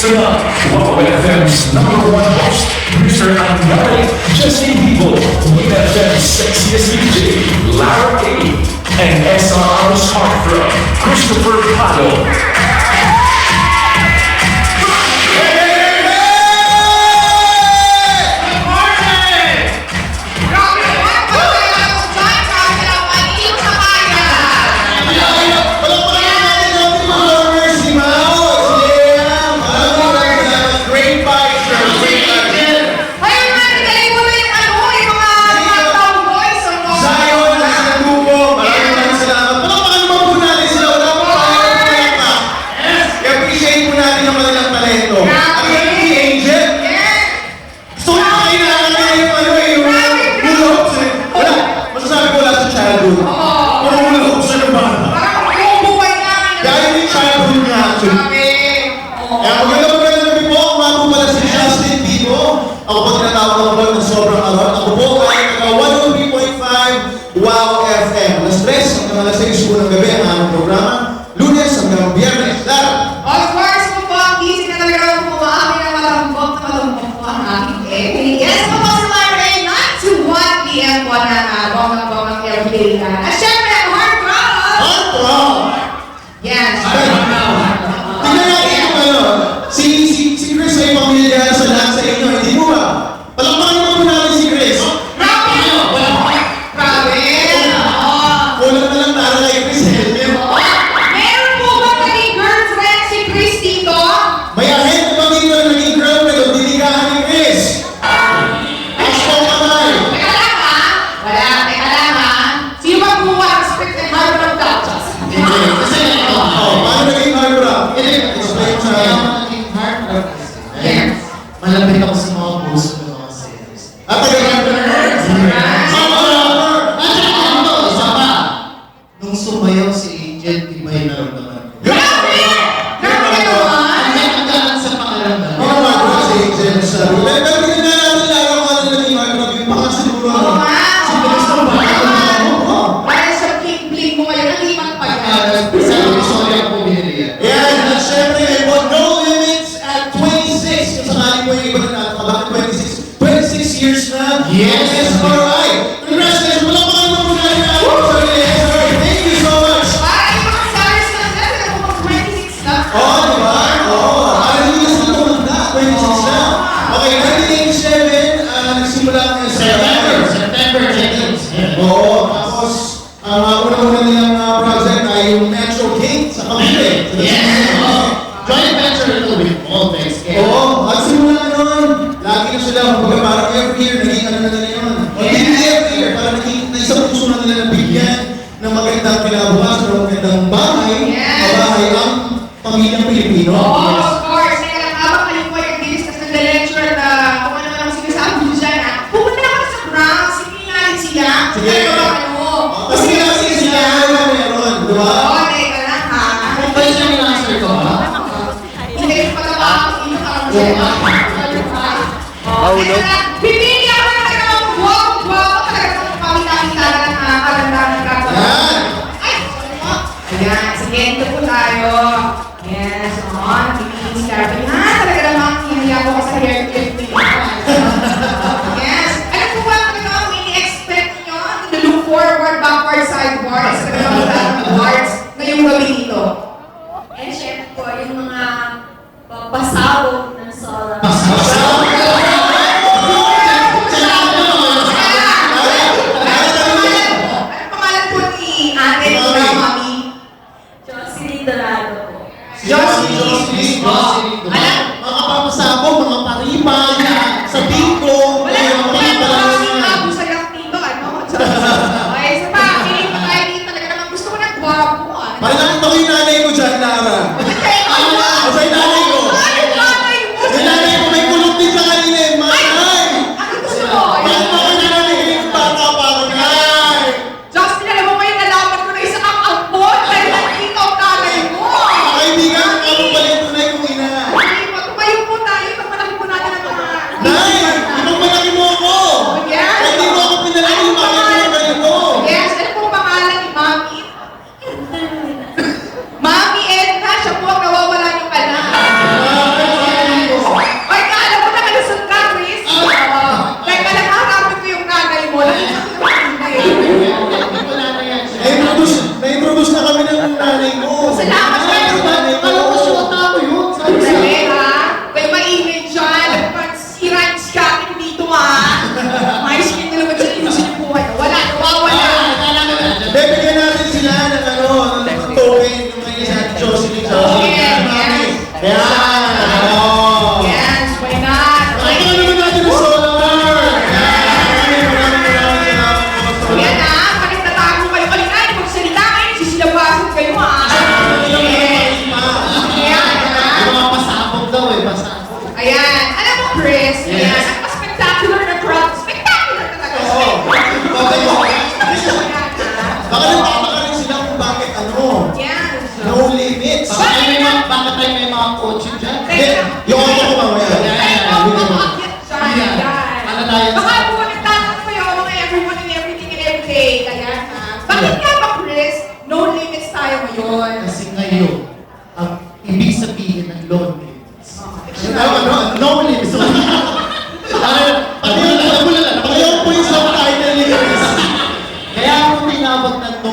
Tonight, Wow FM's #1 host, producer and narrator, Justin People, Win FM's sexiest DJ, Lara A, and SRR's heartthrob, Christopher Paddle. Ako po tinatawag ako ba ng sobrang alot. Ako po ay naka 103.5 Wow FM. Alas 3 hanggang alas 6 po ng gabi ang aming programa. Lunes hanggang Biyernes. Lara! Of course po po, ang gising na talaga ako po maamin na malambot po ang aking yes po po sa Monday, 9 to 1 p.m. po na bonggang everyday na. At syempre, ang heartthrob! Heartthrob! Yes. Tingnan natin kung ano. Si Chris ay pamilya sa lahat sa inyo. Hindi mo ba? Palakpakan mo natin si Chris. Grabe! Grabe! Kulang na lang tara kay Chris. Meron po ba naging girlfriend si Chris dito? May ahead na bang dito na naging girlfriend o dinigahan ni Chris? Hashtag kamay. Teka lang ha? Wala, teka lang ha? Sino ba gumawa ng script and heartthrob Duchess? Kasi, paano naging heartthrob? Explain mo sa akin. Yes. Malapit ako sa mga puso ng mga series. At taga-heartthrob. Isa pa, nung sumayaw si Angel, iba yung naramdaman ko. Grabe! Grabe naman! Ang gaan sa pakiramdam. Oo nga, bro, si Angel sabi. Pero hindi na natin laro kung ano naging heartthrob. Yung pakasiguro. Oo nga! Si Chris na ba? Oo. Dahil sa bling-bling mo ngayon, ang liman pa yan. Sa episode ako bumili yan. Yan, at syempre, po, No Limits at 26. Kung sakali po yung iba na nakakabakit 26. 26 years na. Yes. SRI. Congratulations. Wala pa kayo mga mga sorry, SRI. Thank you so much. Para yung mga stars na sila, sila po mag 26 na. Oo, di ba? Oo. Hindi na sila tumanda. 26 na. Okay, 1987, nagsimula ang SRI. September 10th. Oo. Tapos, ang una-una nilang project ay yung Metro King sa Cavite. Yes. Joint venture ito with Voltex. Oo, at simula nun, lagi na sila, kumbaga parang every year, naging ano na nila yun. Hindi every year, parang naging na isang puso na nila nabigyan ng magandang kinabukasan, ng magandang bahay, mabahay ang pamilyang Pilipino. Oo, of course. Kaya lang, habang kayo po yung discuss ng lecture na kung ano naman sinasabi nyo dyan, ha? Pupunta na ako sa Bronx, sige natin sila. Sige. Pero ba kayo? Kasi kasi sila meron, di ba? Oo, teka lang ha. Kung kayo siya minaster ko ha? Hindi ko pataba ako dito sa Paulo. Pipili ako ng talagang guwapo, talagang pamita-kita na nakakaganda ng gagawin. Yan. Ay! Ayan, sige, ito po tayo. Yes, pipili si Carvin. Talaga namang hindi ako sa hair clip nito. Yes. Ano po ba ang ini-expect nyo? To look forward, backward, sidewards, backwards, ngayong gabi dito? Eh, syempre po, yung mga pasabog ng solar. Pasabog!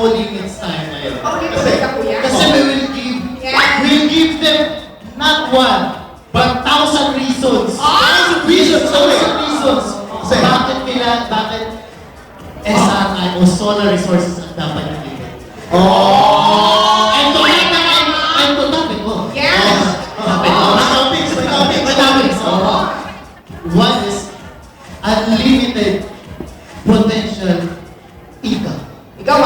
no limits tayo ngayon. Oh, dito ka kuya. Kasi we'll give them not one, but 1,000 reasons. Ah! 1,000 reasons. 1,000 reasons. Kasi, Bakit SRI o solar resources ang dapat yung limit? oh! And to topic ko. Yes. May topics. One is unlimited potential income. Ikaw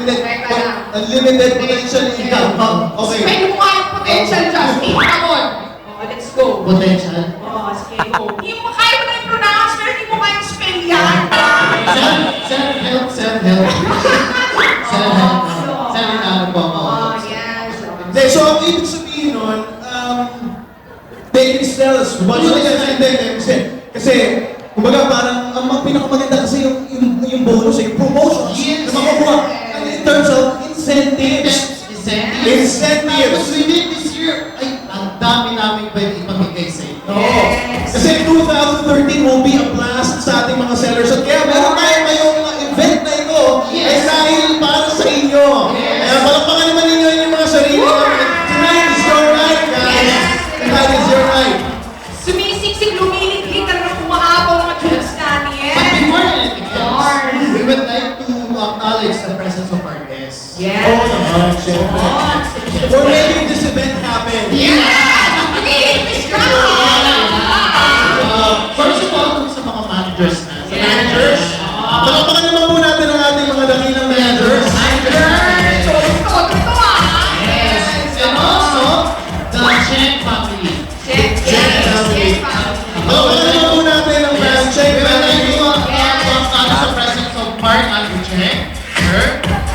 Teka lang. Unlimited potential income. Okay. Pwede mo nga yung potential, Justin. Come on. Oh, let's go. Potential. Oh, sige, go. Hindi mo kaya mo na yung pronounce, pero hindi mo kaya yung spell yan. Self-help. Self-help. Self-help po ako. Oh, yes. Hindi, so ang ibig sabihin nun, they can sell us. Kasi, kumbaga parang, ang pinakamaganda kasi yung bonus, yung promotions, Yes. na makukuha. And in terms of incentives. Incentives. Tapos within this year, ay, ang dami namin pwede ipamigay sa inyo. Oo. Kasi 2013 will be a blast sa ating mga sellers. At kaya meron tayo ngayong event na ito ay dahil para sa inyo. Kaya palakpakan naman ninyo yung mga sarili namin. Tonight is your night, guys. Tonight is your night. Sumisiksik, lumiliglig, talagang umaapaw ng mga tulos namin. But before anything else, Yes. we would like to acknowledge the presence of our guests. Yes. Oo naman, syempre. For making this event happen. Yes! Lumiliglig ka! First of all, sa mga managers na. Sa Yes. managers. Palakpakan naman po natin ang ating mga dakilang managers. Yes! Todo ah! Yes. And also, the Chen family. Check, yes, Palakpakan naman po natin ang brand check. We would like to acknowledge the presence of Mark Andrew Chen. Sir.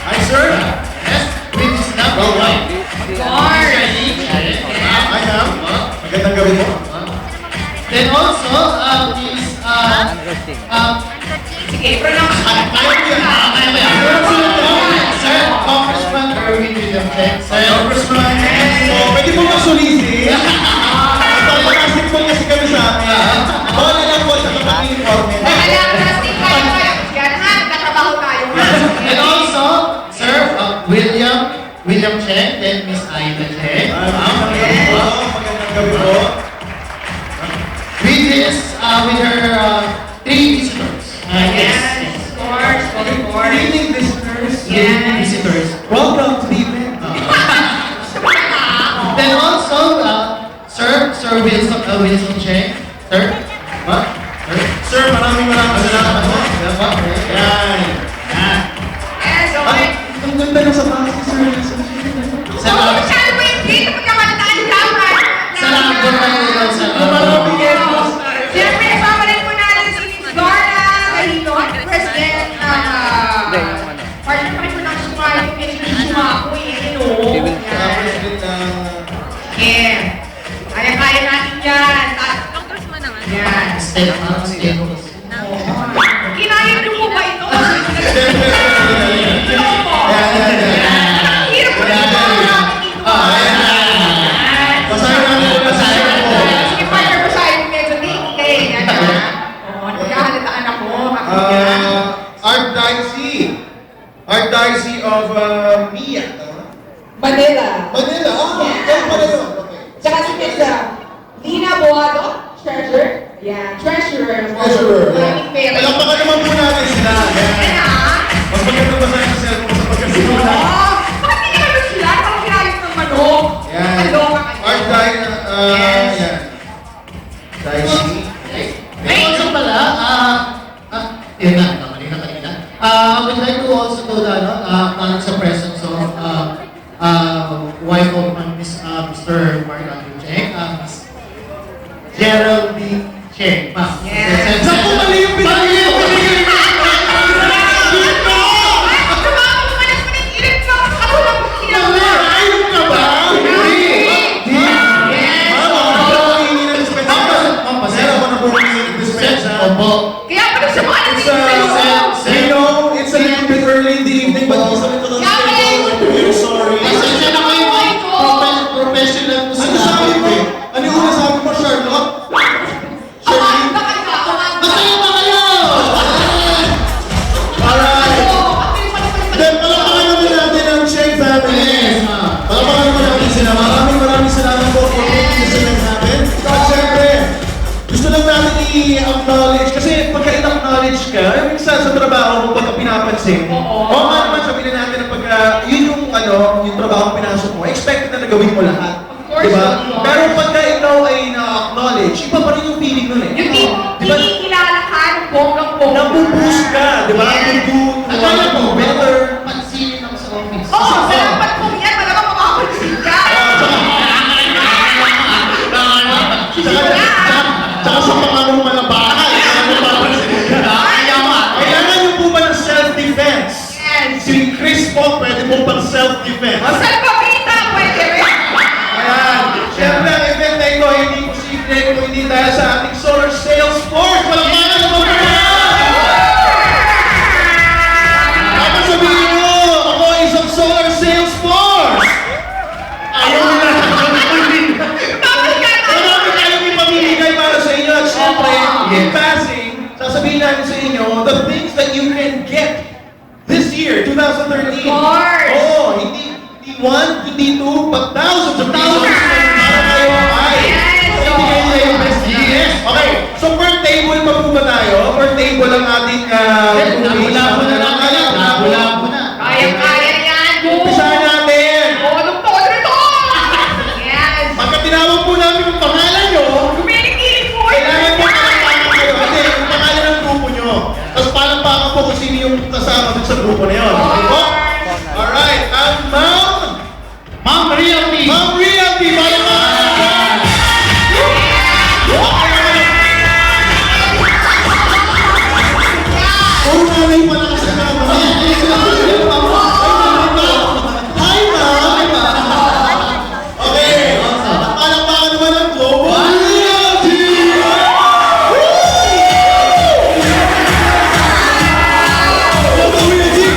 Hi, sir. Yes. With his number one. I am. Magandang gabi po. Then also, is, Sige, pronounce mo. Sir, Congressman Erwin William Chen. Sir, Congressman. So, pwede po mag-solisi. Magpapakasik po kasi kami sa amin. Bawal na lang po sa kapag-uniforme. Alam, Justin, kayo. Yan ha, nagtatrabaho tayo ha. and also, Sir, William Chen, then Miss Aida Chen. Magandang gabi po. With her three visitors. Yes, of course, of course. Good evening, visitors. Yes. Visitors. Welcome to the event. Then also, Sir Wilson Chen. Sir? What? Sir, maraming salamat po. Yan. Yes, okay. Ang ganda ng sapatos ni Sir Wilson. Oh, masyado ba yung gate? Pagkakalitaan dapat. Salamat po kayo sa Maraming efforts. Siyempre, babalik po natin si Miss Garna Galino, President ng partner pa rin po ng Sumay, yung pinag-issue ako eh, no? President ng... Yeah. Kaya-kaya natin yan. Yan. Kinaya niyo po ba ito? Siyempre, Ang hirap po dito. Basahin natin. Basahin natin. Sige, partner ko sa'yo, medyo tingin. Yan ha. Oo, nagkahalataan ako. Archdiocese of Mia. Tama? Manila. Manila. Saan pala yun? Okay. Tsaka si Miss Lina Boado, treasurer. Yan, treasurer. Treasurer. Maraming pera. Palakpakan naman po natin sila. Yan Yan. ha. Mas maganda ba sa cellphone sa pagkasimula? Oo. Bakit hindi ka naman sila? Parang kinayos ng manok. Yan. Kaloka kayo. Yes. Yan. Diocese. And also pala, yun na, kanina. I would like to also know that, acknowledge the presence of wife of Mr. Mark Andrew Cheng, Miss Geraldine Cheng. Yes. Naku, mali yung pinili. Ayun ka ba? Opo. Kaya pala siya mga It's a kung pagka pinapansin. Oo. O nga naman, sabihin na natin na pagka, yun yung, yung trabaho pinasok mo, expected na nagawin mo lahat. Of course, Diba? of course. Pero pagka ikaw ay na-acknowledge, iba pa rin yung feeling nun eh. Yung tipo, Diba? kinikilala ka ng bonggang-bongga. Nabuboost ka, di ba? Yes. You Akala do ko, better. pansinin ako sa office. Oo, dapat kung yan, malamang makapansin ka. Tsaka sa pangalong mga bahay, kailangan nyo po ba ng self-defense? Yes. Si Chris po, pwede mo pang self-defense. O, salpapita, pwede rin. Ayan. Siyempre, ang event na ito, hindi posible kung hindi dahil sa ating solar sales force. Palamanan mo ba Dapat sabihin mo, ako ay isang solar sales force. Ayaw nila. Bakit ka na? Marami tayong ipamimigay para sa inyo. At syempre, in passing, sasabihin natin sa inyo, the things that you can get this year, 2013. Of course. Oo, hindi one, hindi two, but thousands of thousands para kayo ay Yes. ibigay nila yung best deal. Yes. Okay, so per table pa po ba tayo? Per table ang ating Labo na lang kayo. Labo na. Kaya-kaya yan. Go. Umpisahan natin. Oo, anong todo nito? Yes. Pagka tinawag po namin yung pangalan nyo, Kumilig-kilig po. kailangan po palakpakan kayo. Kasi yung pangalan ng grupo nyo. Tapos palakpakan po kung sino yung kasama dun sa grupo na yun. Okay po? Alright, ang Ma'am Realty. Ma'am Realty, palakpakan! Puro nanay pala kasi naman. Hi, ma'am! Okay, palakpakan naman ang Global Realty! Global Realty!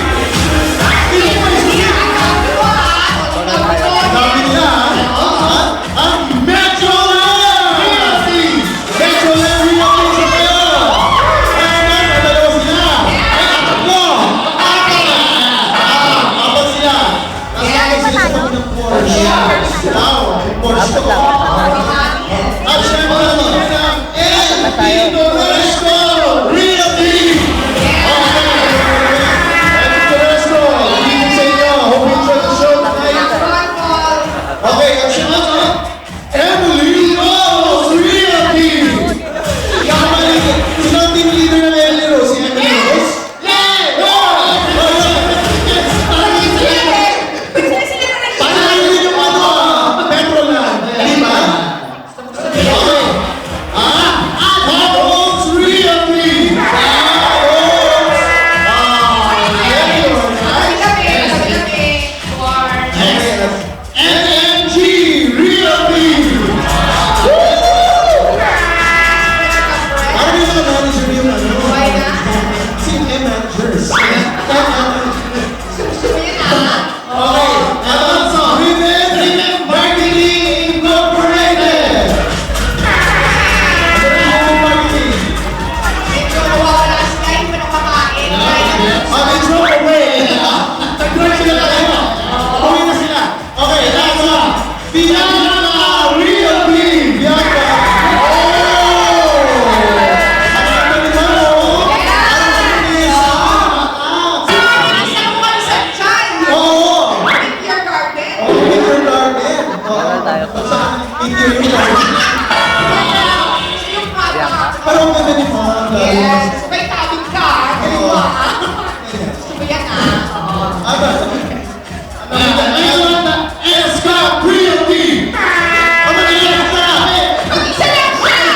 Sabi nila, ang Metroland! Metroland Realty sa kayo! Kaya nga, dalawa sila! Ay, tatlo! Apat sila! Kasama sila sa kami ng Porsche. Wow, may Porsche ko. At syempre, sila ng El Pintoresco Realty! Okay. El Pintoresco, libre sa inyo. Hope you enjoy the show tonight. Okay, at syempre, Emily Rose Realty! Sino ang team leader ng Emily Rose? Si Emily Rose? Parang yun yung Metroland. Di ba? Okay. Rose Realty! Rose! NMG Realty! Parang yung mga manager yung si M-managers. Okay, Avanzo, Riven Marketing Incorporated! Ano yung marketing? They drove away! Nag-drive sila tayo! Uwi na sila! Okay, Avanzo, Bianca Realty! Bianca! Oh! Ang ganda nila, oh! Ang bilis, Oo! Oh, kindergarten. Interior garden. Pero ang ganda ni Mom. Yes, may tabing ka. Kaliwa. Gusto mo yan ah. Aba. Escap Realty! Ang mag-iyak ka! Mag-isa lang siya.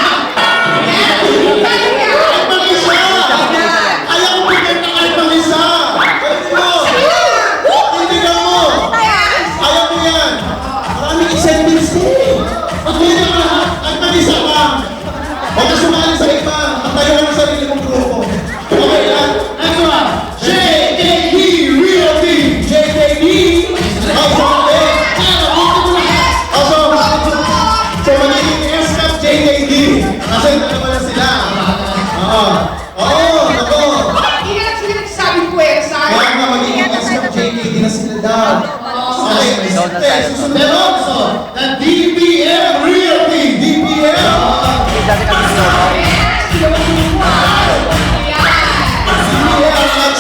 Yes, kaya niya. Ay, mag-isa! Ayaw mo bigyan ng ay mag-isa! Pwede mo! Tindigan mo! Yes. Ayaw mo yan! Maraming incentives eh! Pag-uwi ka lahat, ay mag-isa ka! Huwag ka sumali sa iba! At tayo ka ng sarili mong grupo! Okay, next one! JKD Realty! JKD! So, magiging Escap JKD! Kasi dalawa na sila! Oo, ako! Hindi na lang sila nagsasabing puwersa. Kaya nga magiging Escap JKD na sila daw! Okay, susunod na also, the DPM Realty! DPM! Yes, sila magiging wow. Yan. DPM at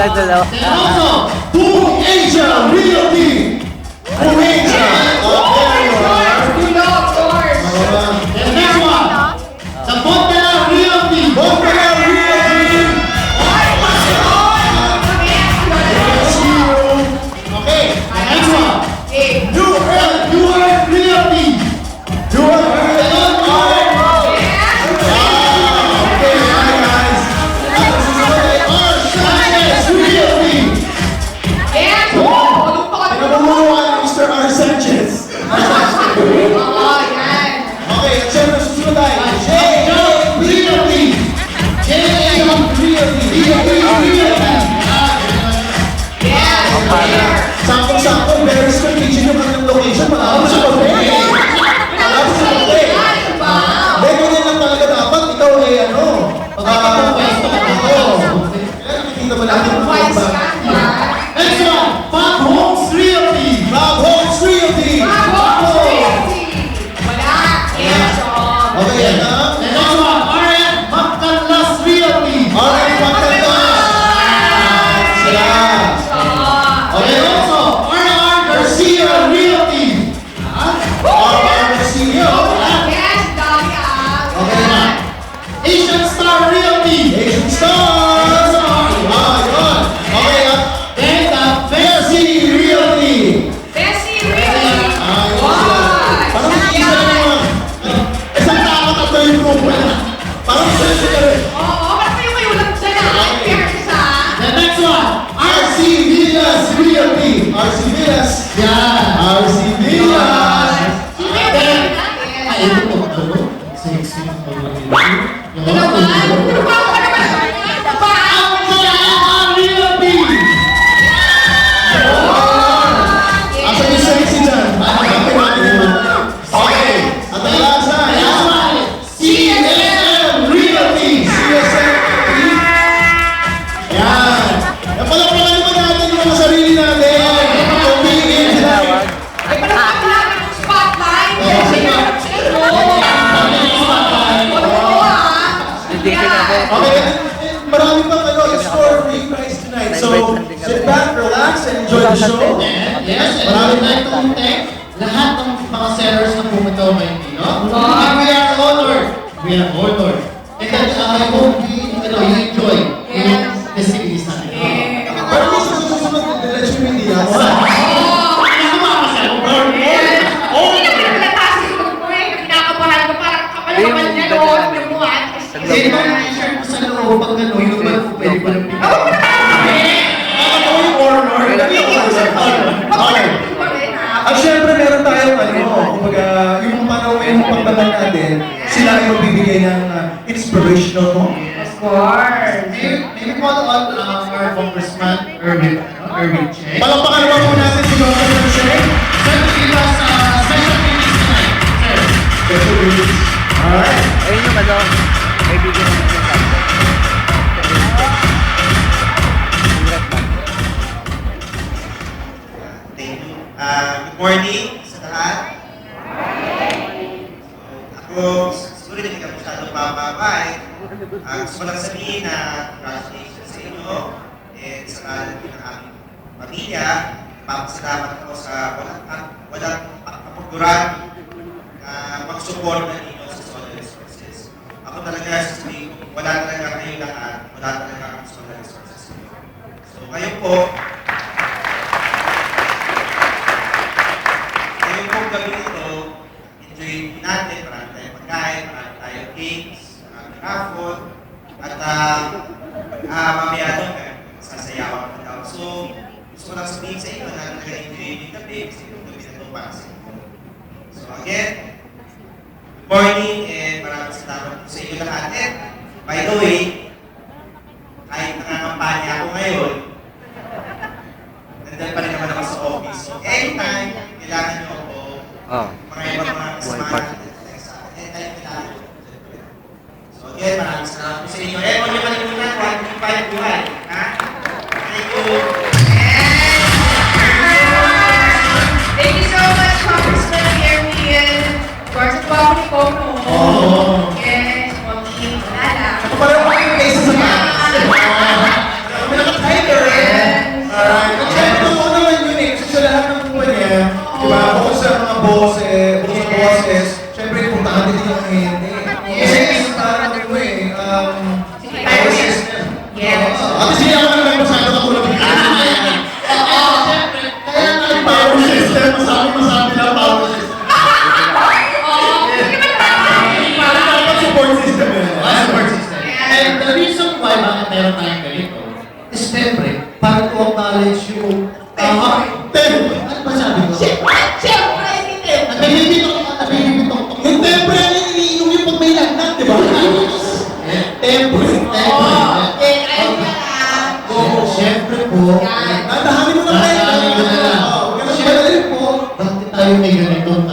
And also, Boom Asia Realty! Boom Asia! There you are. You know, of course. and next one, the Montana Realty. Montana Realty! Okay, the next one, Okay. New Earth! New Earth Realty. New Earth! Okay, hi guys. Or Sanchez Realty. Yes. Tulog pa kami. Pinamumunuan ni Mr. R. Sanchez. Oo, yan. Okay, at syempre susunod tayo. J.M. Realty. J.M. Realty. Yes. Saktong-sakto, very strategic yung kanilang location. Malapit sa hotel. Malapit sa hotel. Wow. Hindi, ganyan lang talaga dapat. Ikaw ay ano? Pwesto ka na. Kailan nakikita mo natin ang Wise ba? ka, diba? Next one, Fab Homes Realty. Rob Holmes Realty! Bravo, Realty. Wala. Yes, oh. Okay, yan na. The next one, R.M. Maccanlas Realty. Alright, maganda. Sila. Oh. Okay, also, R.R. Garcia Realty. R.R. Garcia. Yes, dami ah. Okay na. Asian Star Realty. Asian Stars! Yun. Okay, at Then the Bessie Realty. Bessie, really? Ayun Wow. sila. Parang isa Yan. naman. Isang tao tatlo yung group. Parang isa sila rin. Oo, ba't kayo kayo lang dyan ah? Fairness ah. The next one, RC Villas Realty. RC Villas. yeah. RC Villas. Si Mary natin. Ay, ito po. Ano? Sexy. Ito naman. Ano ba ako naman? Ano ba? Ang Realty. Asa yung sexy dyan? Hanapin natin yun. Okay. At ang last na, Next yan. one, CSM Realty. CSM. Yan. Napalakpakan naman natin yung mga sarili natin. Pumingin sila. Ay, parang kapilala ng spotlight. Sino? Oo ah. Yan. Okay, marami pang explore for you guys tonight. So, sit back, relax, and enjoy the show. Yes, and I would like to thank lahat ng mga sellers na pumunta ngayon dito. And we are honored. We are honored. And then, I hope you enjoy yung festivities natin. Pero kung sa susunod, diretso yung hindi ako. Ano ba ako sa Hindi na pinaglalata sa sunod mo eh. Kinakabahan ko parang kapal-kapal niya noon. Yung mukha. Kasi ba i-share mo sa loob pag ano, yung ba pwede pa rin Oo, Ako yung honor. Okay. At syempre, meron tayong kumbaga, yung panawin ng pagdaman natin, sila yung magbibigay ng inspirational moments. Of course. Maybe call on our Congressman Erwin Che. Palakpakan naman po natin si Dr. Shane. Sir, give us special meetings tonight. Sir. Special release. Alright. Ayun yung ano, may bigyan naman yung contact. Thank you. Good morning sa lahat. Ako, siguro hindi ka masyadong bababay. Gusto ko lang sabihin na congratulations sa inyo. And sa kalan din ng aming pamilya, papasalamat ako sa walang kapaguran na mag-support na ninyo sa Solar Resources. Ako talaga sasabihin ko, wala talaga kayo lahat, wala talaga ang Solar Resources. So ngayon po, gabi ito, enjoy natin, marami tayong pagkain, marami tayong games, marami raffle, at mamaya doon, sasayawan ko daw. So, gusto ko lang sabihin sa inyo na nag-enjoy yung gabi, kasi yung gabi na ito para sa inyo. So again, good morning, and maraming salamat po sa inyo lahat. And, by the way, kahit nangangampanya ako ngayon, nandun pa rin naman ako sa office. So, anytime, kailangan nyo ako, mga ibang mga kasamahan natin sa akin. And kailangan nyo. So again, maraming salamat po sa inyo. Eh, huwag nyo kalimutan, 135 buhay. Ha? Thank you. Thank you so much, Congressman Erwin. Of course, ang pabalik ko, no? Yes, Mami, wala lang. Parang mga yung cases sa taas. May naka-tiger eh. acknowledge yung... Ano ba sabi ko? Siyempre, hindi. Yung temper yan yung iniinom yung pag may lagnat, di ba? Temper. Siyempre po, Nadahanin mo na tayo. Nadahanin mo na lang. Siyempre po. bakit tayo may ganitong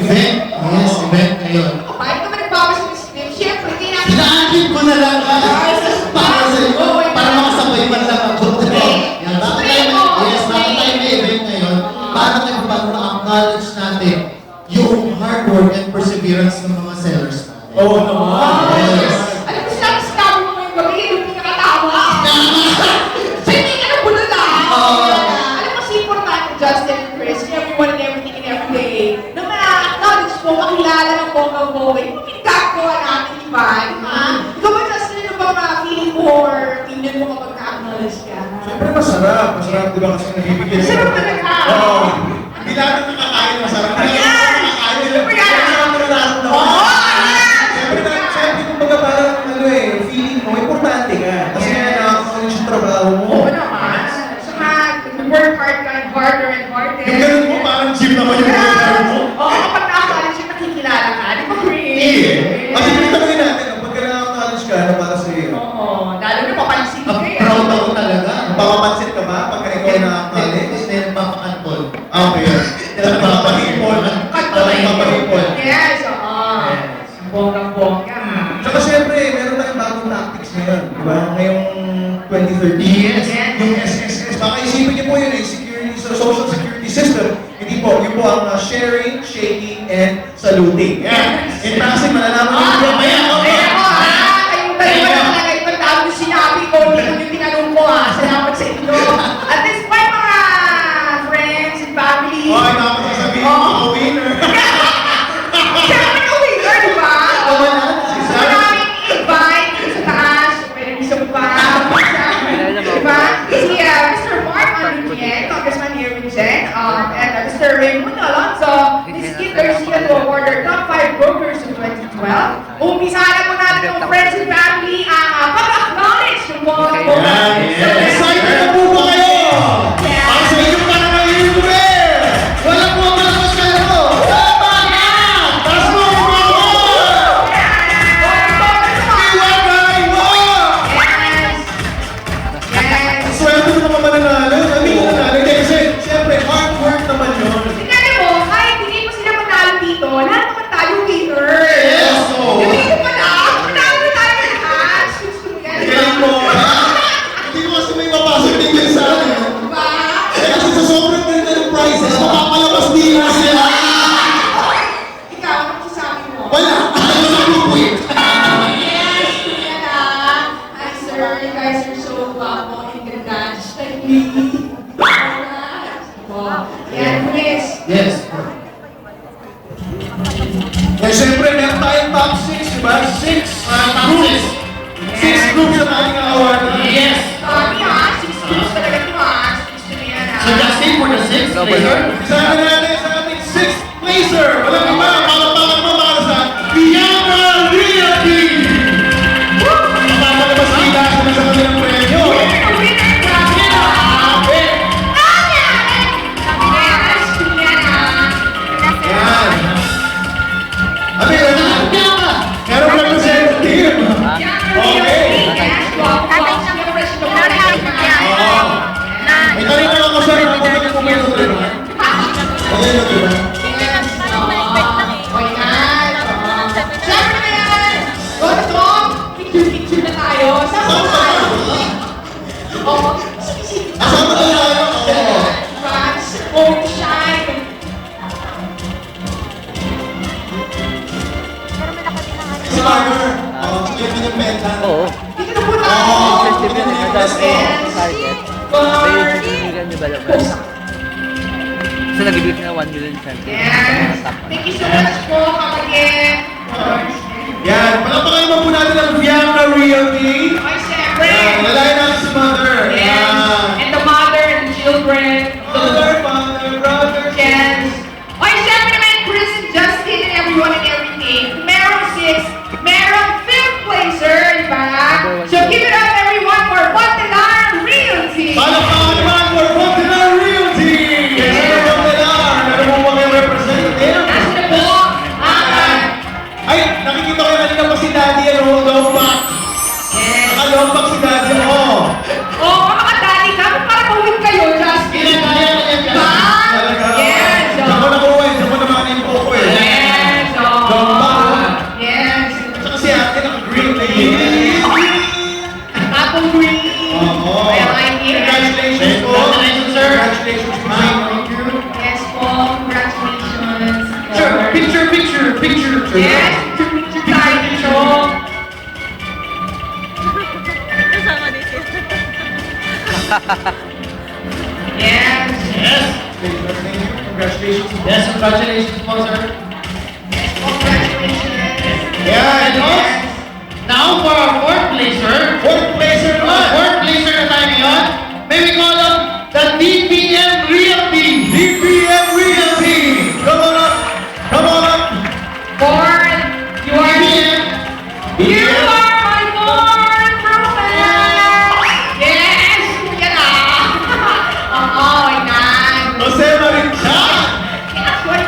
event? Yes, event ngayon. Bakit ka ba nagbabasa ng script? Siyempre, kailangan. Pinaakit ko na lang para sa iyo, para makasabay man lang ako. Yan, bakit tayo may event ngayon? Para na-acknowledge natin yung hard work and perseverance ng mga sellers natin. Oo naman. Yes. Alam mo, sinabi mo ngayong gabi, yung pinakatawa. So, hindi ka na bulala. Alam mo, si importante, Justin and Chris, everyone and everything and every day, na ma-acknowledge mo, makilala ng bonggang-bongga, yung pinagkagawa natin, di ba? Ikaw ba, Justin, ano ba ma-feeling mo or opinion mo kapag na-acknowledge ka? Siyempre masarap. Masarap, di ba? Kasi nabibigyan. Masarap talaga. Oo. Hindi lahat ng nakakain masarap. Ayan! Siyempre, Ayan! masarap na nararamdaman. Siyempre, kumbaga parang feeling mo, importante ka. Kasi nakakakulit yung trabaho mo. Oo naman. Saka, work hard ka and harder and harder. Yung ganun mo, parang gym naman yung workout mo. Oo, kapag nakakalit siya, nakikilala ka. Di ba, Chris? Kasi pinitawin natin, pagka nakaka-knowledge ka, ano para sa'yo? Oo, lalo na papansin ka eh. Proud ako talaga. Papapansin ka ba pagka ikaw nakaka-knowledge? Hindi nagpapakantol. Okay. Nagpapahipon. Nagpapahipon. Yes, oo. Bonggang-bongga. Saka syempre, meron tayong bagong tactics ngayon. Di ba? Ngayong 2013. Yes. Yung SSS. Baka isipin niyo po yun security, social security system. Hindi po. Yun po ang sharing, shaking, and saluting. Yan. In passing, malalaman niyo mamaya. Kaya mo kayong dalawa na talaga ibang tao yung sinabi ko, hindi ko yung tinanong ko Salamat sa inyo. At this point, mga friends and family. Ay, nakakasasabihin ko, mga winner. Siyempre ka winner, di ba? Maraming invite sa taas. Pwede gusto mo pa. Di ba? Si Mr. Mark Anunien, Congressman here with Jen, and Mr. Raymond Alonso, Ms. Kit Garcia to award our top 5 brokers of 2012. Umpisahan na po natin ng friends and family ang pag-acknowledge ng mga brokers. Excited na po ba kayo? Ang sa inyo pa naman yung winner! Wala po ang mga masyado! Tama na! Taas mo ang mga ko! Swerte mo naman mananalo. Sabi ko nanalo. Hindi kasi, siyempre, hard work naman yun. Tingnan mo, kahit hindi pa sila manalo dito, lahat naman tayo winner. Yes, oo. Hindi ko manalo na tayo lahat. Gusto mo yan, di ba? Galing mo. Hindi ko kasi may mapasok din yun sa akin. Diba? Kasi sa sobrang ganda ng prizes, mapapalabas din na sila. Ikaw, ano masasabi mo? Wala. Ayaw sa pupuit. Yes, kuya na. Hi, sir. You guys are so guwapo and ganda. Just like me. Yan, Chris. Yes. Eh, siyempre, meron tayong top 6, di ba? 6 Top groups. 6 groups na ating award. Yes. Dami ha. 6 groups talaga ito ha. Gusto mo yan ha. So Justin for the sixth player. Isabi natin sa ating 6th placer. Walang iba, palapakan mo para sa Bianca Realty. Mapapalabas nila sila sa kanilang premyo. Winner, grabe ha. Yes, kuya na. Yan. Abi, meron representative. Okay. May tanong ako sa rin ako ng pumilo rin. Okay na diba? Asama na tayo. Si Marker. Sige, yung benta. Oo. Festive yun eh. Kasi target. May million developers. So nag-ibig na 1 million cents. Thank you so much po, kapatid. Yan. Palapakan naman po natin ang Bianca Realty. Ay, siyempre. Yan. Lalayan natin si Mother. Yan. And the mother and the children. Mother, father, brother. Yes. Ay, siyempre naman, Chris and Justin and everyone and everything. Merong 6, merong 5th placer, di ba? So give it up everyone for Montelar Realty! Yes, picture tayo dito. Kasama din siya. Yes. Yes. Congratulations. Yes, congratulations po, sir. Congratulations. Yeah, and also, now for our fourth placer. Fourth placer Our naman. fourth placer na tayo ngayon. May we call them the DPM Real Team. DPM Real Team. Come on up. Come on up. Born, you are DPM. You are my born prophet! Yes! Yan ah! Oo, yan! Jose Marinchan. Actually,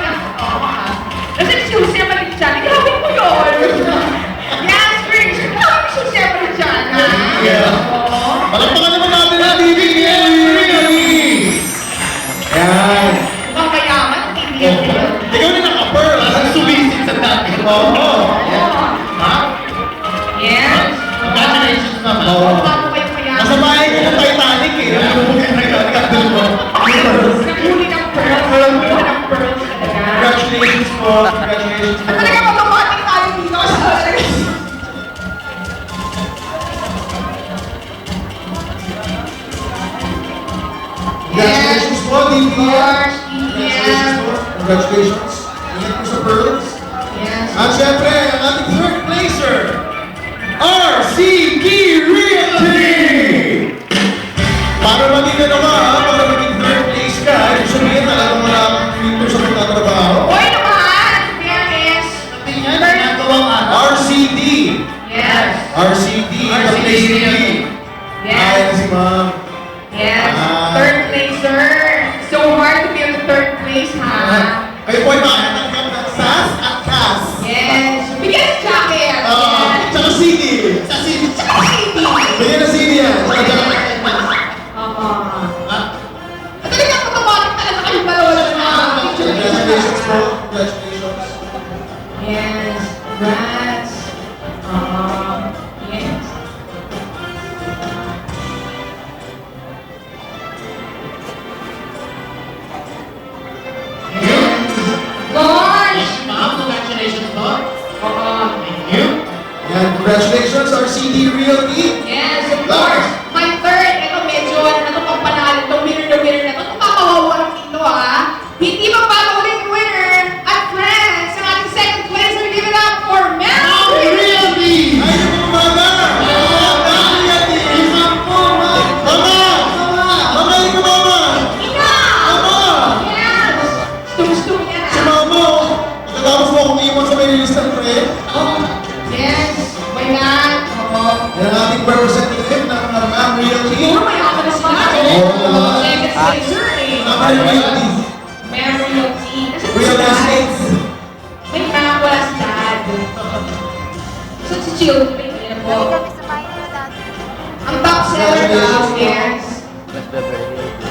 kasi si Jose Marinchan, ihawin mo yun! Yes, Rich! Ihawin si Jose Marinchan, ha? Yeah. Oo. Palakpakan naman natin ang DPM Real Team. Yan. Mukhang mayaman, hindi yan yun. Ikaw din naka-pearl. Ang sumisit sa dati. Oo. Oo. Ha? Yes! Congratulations naman. Oo. Bago kayo mayaman. Nasa bahay ko ng Titanic eh. Nahuli ng Naghuli ng pearls. Naghuli ng pearls talaga. Congratulations po. Congratulations po. At talaga magbabating tayo dito sa Congratulations po, DPM. Course, Congratulations po. Congratulations. Ingat po sa pearls. Yes. At syempre, ang ating third placer, RCD Realty! Para maging ano ka, ha? Para maging third place ka, ibig sabihin talagang wala kang dito sa pagtatrabaho. Hoy naman! Fairness! Tingnan, ginagawang ano. RCD! Yes. RCD, the RCD place to be. Yes. Ayan si ma'am. Yes. Ah. Third placer. So hard to be on the third place, ha? Kayo po ay makatanggap ng SAS at CAS. Yes. Bigyan ng jacket. Yes. Tsaka CD. Sa city. Tsaka CD. Bigyan ng CD yan. Tsaka jacket. Oo. Ha? At talagang automatic talaga kayong dalawa na Congratulations po. Congratulations. Yes. Congrats. Yes. Launch! Yes, ma'am. Congratulations po. Oo. Thank you. Yan, congratulations RCD Realty. Yes, of course. My third, ito medyo, ano pang panalo, itong winner na to. Ito papawawalan ito, ha? Hindi magpapaulit winner. At friends, sa ating second place, we give it up for Mel. Realty. Ay, yung mga umaga. Realty. Isang po, ma'am. Mama! Mama, yung mama! Ikaw! Mama! Yes! Stum-stum yan, Si ha? mama, oh. Pagkatapos mo akong iwan sa may list ng friend. Yes, may yan. Oo. Yan ang ating representative ng Ma'am Realty. Siguro may ako na sila. Oo. Second placer, eh. Ma'am Realty. Memory of tea. Kasi Real si Dad. estate. May ma'am, wala si Dad. So, si Chill, may na po. Ang top seller daw, yes. West Beverly Hills.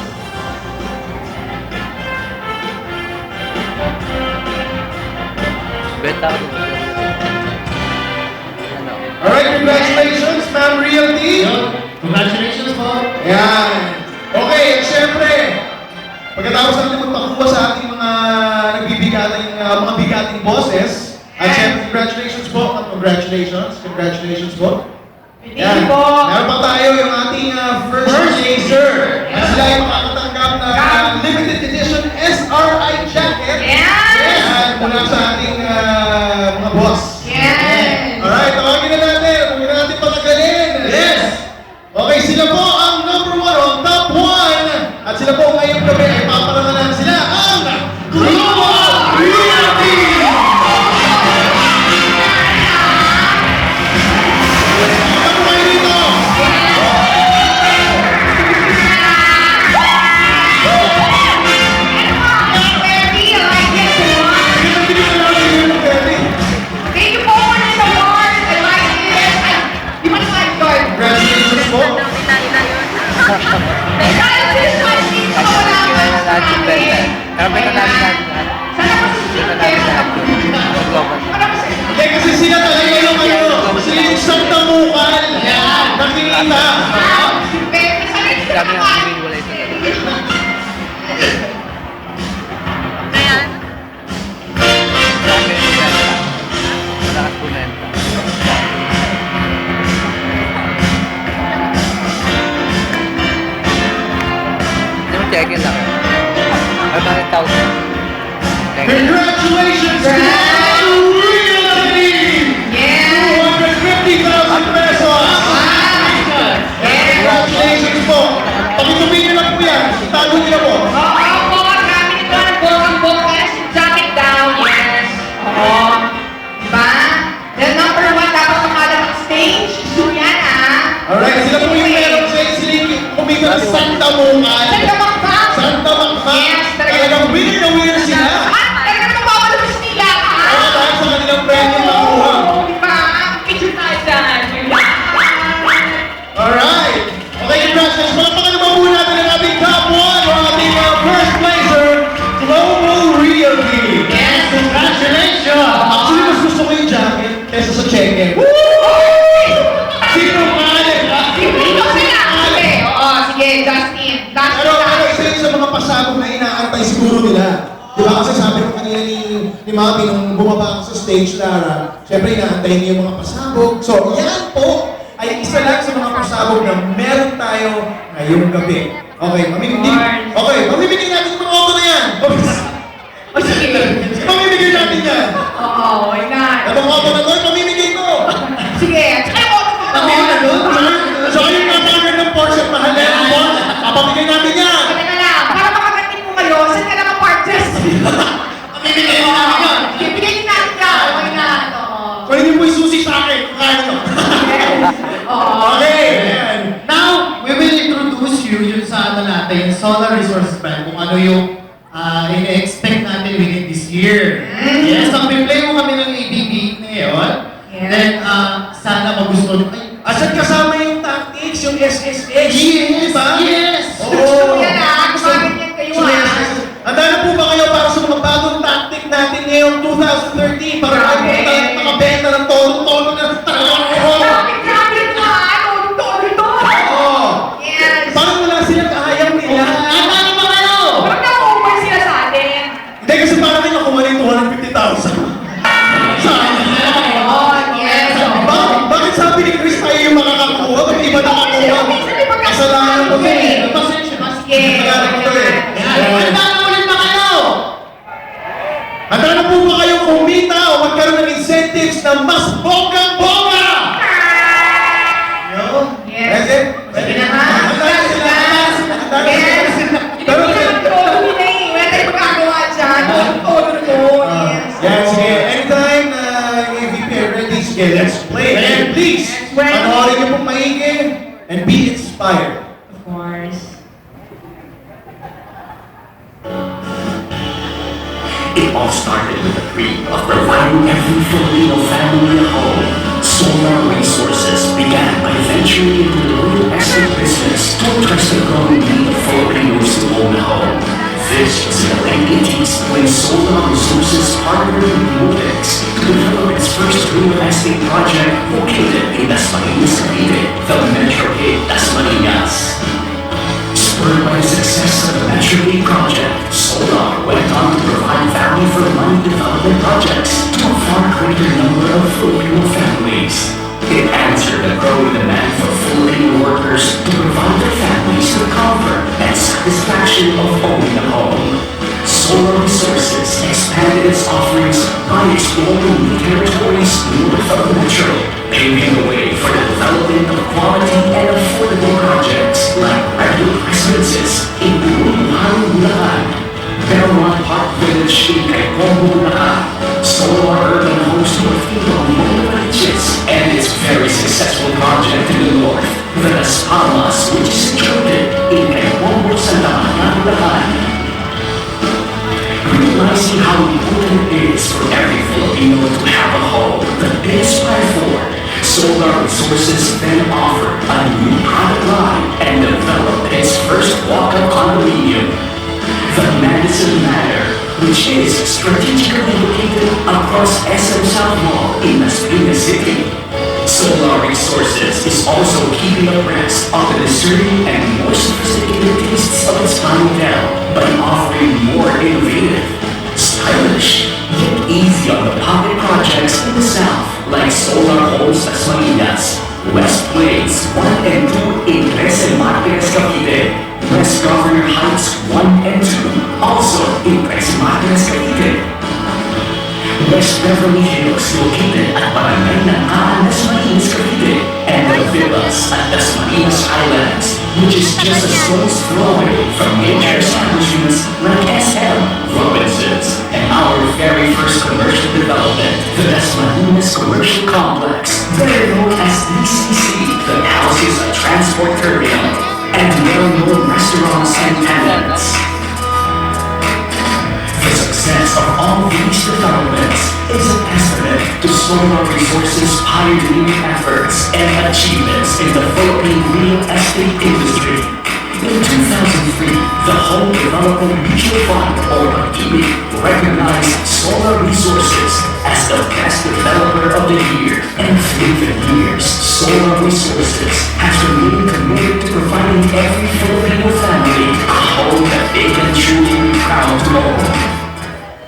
Benta ako din. Ano? Alright, congratulations, Ma'am Realty. Yun. Congratulations po. Yan. Okay, at syempre, pagkatapos natin magpakuha sa ating mga mga bigating bosses, at syempre, congratulations po, at congratulations po. Thank you po. Meron pa tayo yung ating first placer. At sila ay makakatanggap ng limited edition SRI jacket. Yes! Yan, mula sa ating mga boss. Yes! Alright, tawagin na natin. Huwag na natin patagalin. Yes! Okay, sila po ang number 1 o top 1. At sila po ngayong gabi ay paparangalan sila ang Global Realty! Ano kayo dito? Very, I like this one. Hindi na natin yung pwede. Thank you po for this award. I like it. Ay, di ba naman yun? Congratulations po. Dahil this one, dito wala Kaya pa na sa natin benta. amin. Kaya benta natin natin lahat. Sana masusunod Benta kayo natin sa lahat. Global. Para kasi Hindi, kasi sila talaga yung sila yung isang tamukal. Yan. Nakikita. si Pepe, sana hindi ka Kami ang naman. humiwalay talaga. Kami ang benta. second lang. 500,000. Congratulations to Realty! Yes! 250,000 pesos! Congratulations po! Pakitumin niyo lang po yan. Itago niyo po. Oo po, gamit ito ng bokang-bokas, jacket down, yes. Oo. Diba? The number 1 dapat makalat ng stage. So yan Alright, sila po yung meron sila kumita ng Santa Mungan. Santa Makbang. Santa Makbang. Yes, talaga. Talagang winner na winner sila. Talaga naman mapapalabas nila, ha? Oo, dahil sa kanilang premyo na kuha. Oo, diba? Picture tayo dyan. Alright. Okay, congratulations. Palakpakan naman muna natin ang ating top 1 o ating first placer, Global Realty. Yes, Congratulations! Actually, mas gusto ko yung jacket kaysa sa cheque. Sino maalit ha? ikaw sila. Sige, oo, sige, Justin. Last Pero na. isa yun sa mga pasabog na inaantay siguro nila. Di ba kasi sabi ko kanina ni Mami nung bumaba ako sa stage, Lara, syempre inaantay niya yung mga pasabog. So, yan po ay isa lang sa mga pasabog na meron tayo ngayong gabi. Okay, mamimigay natin yung mga auto na yan. O sige. Mamimigay natin yan. Oo, why not? Ang mga auto na to, mamimigay ko. Sige, tsaka ako So, yung mga ng Porsche at mahal na yung boss, papamigay natin yan. Teka lang, para makagating mo kayo, saan ka na ma-partners? Mamimigay mo namin yun. Bibigay din natin ka, why not? Oo. Kung hindi mo isusi sa akin, kaya nyo. Oo. Okay. Ayan. Now, we will introduce you yun sa natin, yung Solar Resource Plan, kung ano yung in-expect natin within this year. Yes, mag-play mo kami ng ABB ngayon. Yes. Then, sana magustuhan. Asan kasama yung tactics, yung SSX? Yes, Diba? yes. Oo. Yan gumamit yan kayo Handa na po ba kayo para sa mga bagong tactic natin ngayong 2013 para Grabe. tayo tayo makabenta ng tono-tono na talagang Grabe na, todo. Oo. Yes. Parang wala silang kayang nila. Handa na ba kayo? Huwag na over sila sa atin. Hindi kasi parang may nakuha ng 250,000. Ayun, yes. Bakit sabi ni Chris tayo yung makakakuha? Ba't iba nakakuha? Kasalanan ko to eh. Pasensya na. Sige. Kasalanan ko to eh. Handa na ulit ba kayo? Handa na po ba kayong kumita o magkaroon ng incentives na mas bonggang-bongga? Yo? Yes. Pwede? Sige na ha. Handa na sila. Handa na Yes. sila. Hindi Pero naman todo nila eh. Wala tayong magagawa dyan. Todo. Yes. yeah, sige. Anytime na yung VP are ready, sige, let's play. And please, panoorin niyo pong maigi and be inspired. Of course. It all started with a dream of providing every Filipino family a home. Solar Resources began by venturing into the real estate business to address the growing need of Filipinos to own a home. This was in the late 80s when Solar Resources partnered with Motex to develop its first real estate project located in Dasmariñas, Cavite, the Metro 8 Dasmariñas. Spurred by the success of the Metro 8 project, Solar went on to provide value for money development projects to a far greater number of Filipino families. It answered the growing demand for Filipino workers to provide their families the comfort and satisfaction of owning a home. Solar Resources expanded its offerings by exploring new territories north of the metro, paving the way for the development of quality and affordable projects like regular residences in Bulacan, Bulacan, Belmont Park Village in Caipomo, Bulacan, Solar Urban Homes Northfield, Moloviches, and its very successful project in the north, the Las Palmas, which is situated in Caipomo, Santa Maria, Bulacan. Realizing how important it is for every Filipino to have a home that they aspire for, Solar Resources then offered a new product line and developed its first walk-up condominium, the Madison Manor, which is strategically located across SM South Mall in Las Piñas City. Solar Resources is also keeping abreast of the discerning and more sophisticated tastes of its clientele by offering more innovative, stylish, yet easy on the pocket projects in the South, like Solar Homes Dasmariñas, West Plains 1 and 2 in Trece Martires, Cavite, West Governor Heights Hills 1 and 2, also in Presimates, Cavite. West Beverly Hills located at Barangay ng Las Marinas, Cavite, and the Villas at Las Marinas Islands, which is just a stone's throw away from major establishments like SM, Robinsons, and our very first commercial development, the Las Marinas Commercial Complex, better known as DCC, that houses a transport terminal and well-known restaurants and tenants. The success of all these developments is a testament to Solar Resources' pioneering efforts and achievements in the Philippine real estate industry. In 2003, the Home Development Mutual Fund, or HDB, recognized Solar Resources as the best developer of the year. And through the years, Solar Resources has remained committed to providing every Filipino family a home that they can truly be proud to own.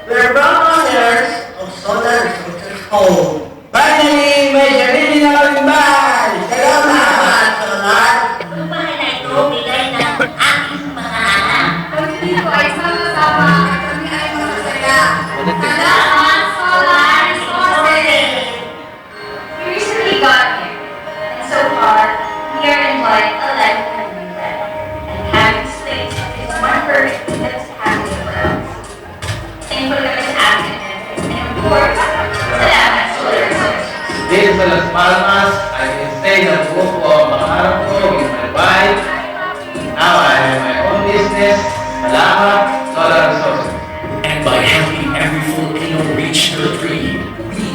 We're proud owners of Solar Resources Home. Finally, may sarili na kaming bahay! Salamat, Solar! Ang bahay na ito, bigay ng aking mga anak. Kami dito ay sama-sama at kami ay masasaya. Salamat, Solar Resources! We recently got here, and so far, we are enjoying a life of freedom. And having space is one perk that's happy for us. Thankful kami sa amin, and of course, salamat, Solar Resources. Dito sa Las Palmas, I can stay na buo ko ang pangarap ko with my wife. Now I have my own business. Salamat, Solar Resources. And by helping every Filipino reach their dream, we,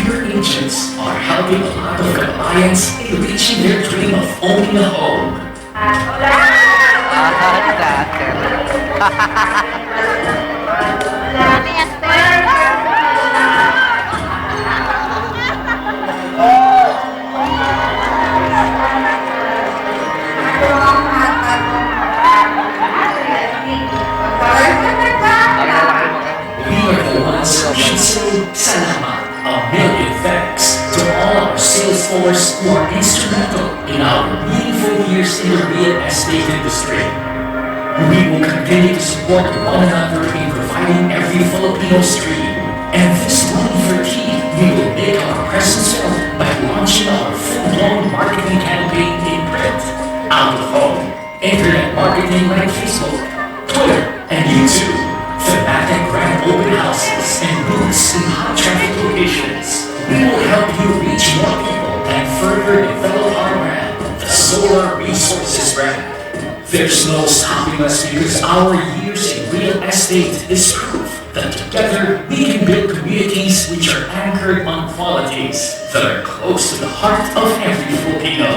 your agents, are helping a lot of clients in reaching their dream of owning a home. We are the ones who should say salamat, a million thanks to all our sales force who are instrumental in our meaningful years in the real estate industry. We will continue to support one another in providing every Filipino's dream. And this 2013, we will make our presence felt by launching our full-blown marketing campaign in print, out of home, internet marketing like Facebook, Twitter, and YouTube, thematic grand open houses, and booths in high-traffic locations. We will help you reach more people and further develop our brand, the Solar Resources brand. There's no stopping us because our years in real estate is proof that together we can build communities which are anchored on qualities that are close to the heart of every Filipino.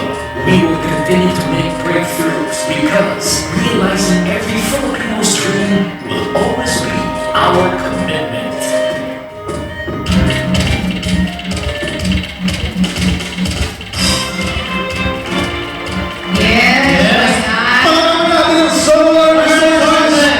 We will continue to make breakthroughs because realizing every Filipino's dream will always be our commitment. Yes, Palama natin ang Solar Resources!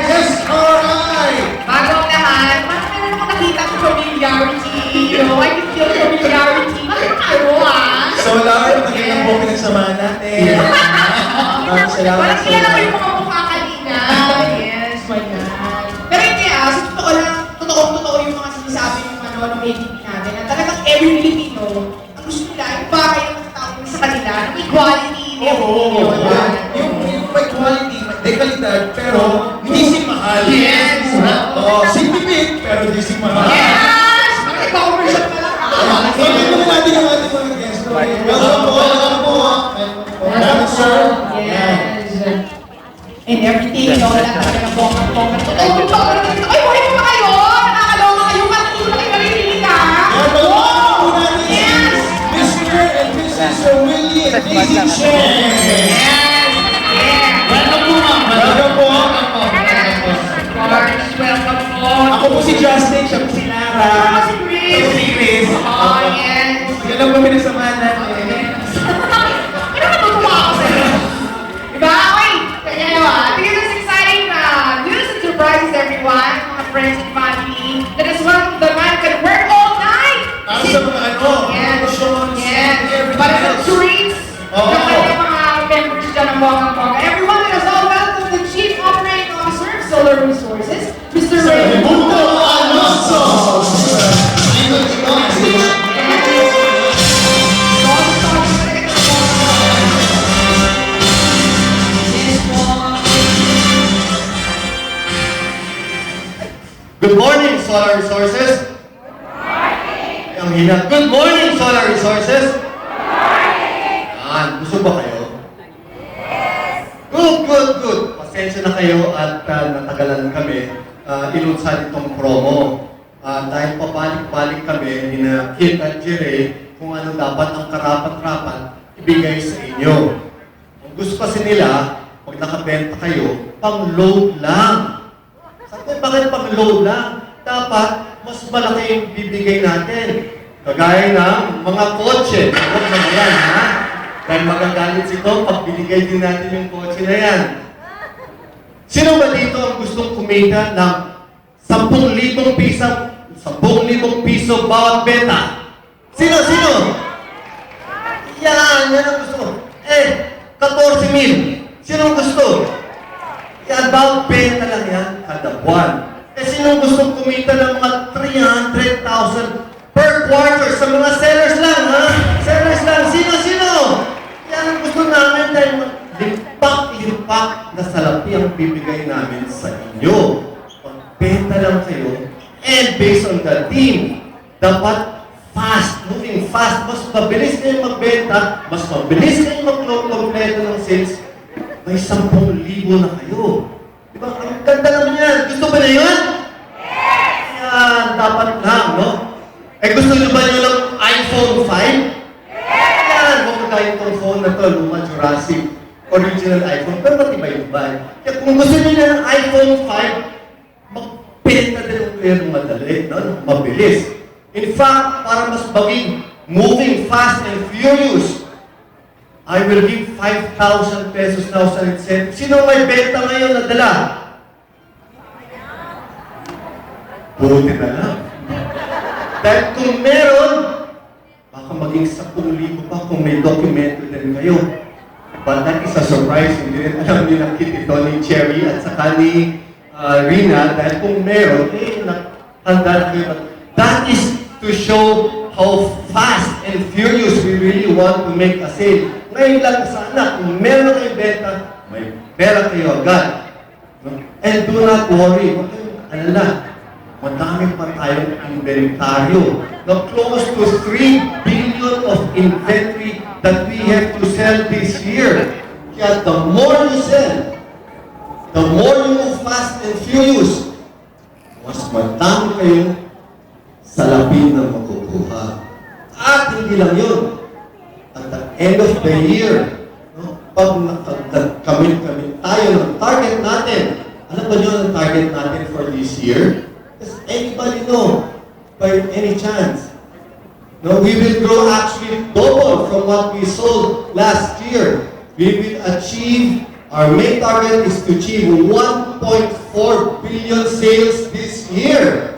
SRI! bago ang lahat, parang meron akong nakita sa familiarity. I can feel familiarity. Bakit kayo, ah? Solar, magandang po pinagsamahan natin. Salamat, Parang kilala ko Solar. yung mga mukha kanina. Yes, my God. Pero hindi sa totoo lang, totoo yung mga sinasabi ng ng ADP natin na talagang every Filipino, ang gusto nila, yung bagay na matatawag sa kanila, ng equality, Oo, yung may quality, may kalidad, pero hindi si mahal. Yes. Oo, significant, pero hindi si mahal. Yes! Bakit ikaw-commercial pa lang? Bakit naman natin ang ating mga guests? Welcome po, welcome po. Welcome, sir. Yes. And everything, no? Lahat talaga ng bongga-bongga. Ay, buhay mo ba kayo? Nakakaloka kayo? Bakit hindi mo na kayo naririnig, ha? At welcome po natin si Yes! Mr. and Mrs. Willie and Daisy Chen. Yes! Yeah! Welcome po, ma'am. Welcome po. Of course, welcome po. Ako po si Justin, siya po si Lara. Ako si Chris. Ako si Chris. Oh, yes. Yan lang po pinasamahan natin. Ano natutuwa ako sa'yo? Diba? Okay, kanya naman. Because it's exciting news and surprises everyone, mga friends and family, that is one the man can work all night. Para sa mga Yes. promotions, Yes. everything Para sa else. treats, Oo. ng kanyang mga members dyan ng bonggang-bongga. Everyone is all welcome to Chief Resources, Mr. Sir Raimundo Raimundo Alonso! Idol ito, Good morning, Solar Resources. Good morning. Ang hina. Good morning, Solar Resources. Good morning. Yan. Gusto ba kayo? Yes. Good. Pasensya na kayo at natagalan kami. Inunsan itong promo. Dahil pabalik-balik kami ni na Kit at Jire kung ano dapat ang karapat-rapat ibigay sa inyo. Ang gusto kasi nila, pag nakabenta kayo, pang-load lang. Sabi, bakit pang-load lang? Dapat, mas malaki yung bibigay natin. Kagaya ng mga kotse. Huwag na yan, ha? Dahil magagalit sito pag binigay din natin yung kotse na yan. Sino ba dito ang gustong kumita ng 10,000 piso bawat benta? Sino? Yan ang gusto. 14,000. Sino ang gusto? Yan, bawat benta lang yan kada buwan. Sinong gustong kumita ng mga 300,000 per quarter sa mga sellers lang, ha? Sellers lang. Sino? Yan ang gusto namin dahil limpak na salapi ang bibigay namin sa inyo. Pagbenta lang kayo, and based on the team, dapat moving fast. Mas mabilis kayong magbenta, mas mabilis kayong mag-kompleto ng sales, may 10,000 na kayo. Diba? Ang ganda naman yan. Gusto ba na yun? Yes! Yan, dapat lang, no? Gusto nyo ba nyo ng iPhone 5? Yes! Yan, magkakaya itong phone na to, luma Jurassic, original iPhone, pero matibay-tibay. Kaya kung gusto nyo na ng iPhone 5, magbenta din ang kayo ng madali, no? Mabilis. In fact, para mas maging moving fast and furious, I will give 5,000 pesos now sa incentive. Sino may benta ngayon na dala? Buti na lang. Dahil kung meron, baka maging 10,000 pa kung may dokumento din kayo. But that is a surprise. Hindi rin alam niyo nakit ito ni Cherry at saka ni Rina. Dahil kung meron, handa na kayo. That is to show how fast and furious we really want to make a sale. Ngayon lang sana, kung meron kayong benta, may pera kayo agad. And do not worry, huwag kayong alala. Madami pa tayong inventaryo. Now, close to 3 billion of inventory that we have to sell this year. Kaya the more you sell, the more you move fast and furious, mas madami kayong salapin na makukuha. At hindi lang yun. At the end of the year, no, pag nakamit tayo ng target natin, alam ba nyo ang target natin for this year? Does anybody know by any chance? No, we will grow actually double from what we sold last year. We will achieve, our main target is to achieve 1.4 billion sales this year.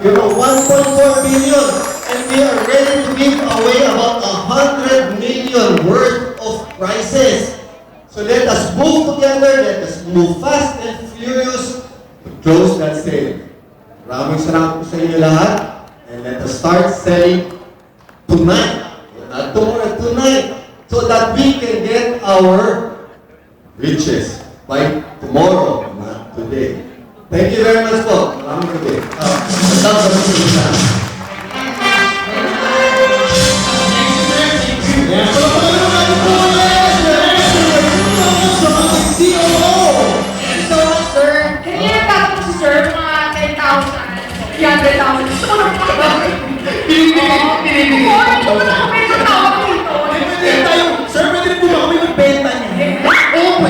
You know, 1.4 billion. And we are ready to give away about 100 million worth of prizes. So let us move together, let us move fast and furious to close that sale. Maraming salamat po sa inyo lahat. And let us start selling tonight. Not tomorrow, tonight. So that we can get our riches by tomorrow, not today. Thank you very much po. Maraming gabi. So, sir, kanina tatapos si sir, mga 10,000, 300,000. Gusto ko lang pinipili. Oo, medyo tawag dito. Sir, pwede rin po ba kami magbenta niya? Oo,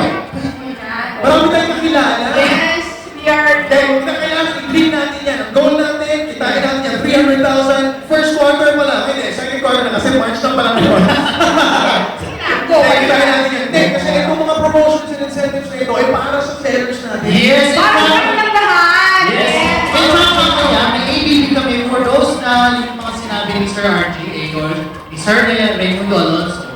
Marami tayong kakilala. yes, we are Dahil kailangan i-green natin yan. Ang goal natin, kitain natin yan, 300,000. First quarter pa lang. Hindi, second quarter na kasi March na pa lang yun. go. Kitain natin yan. Hindi, kasi itong mga promotions and incentives na ito ay para sa sellers natin. Yes! Para sa kanilang lahat. Yes! In fact, kaya may ABB kami for those na yung mga sinabi ni Sir RGA or ni Sir Raimundo Alonso.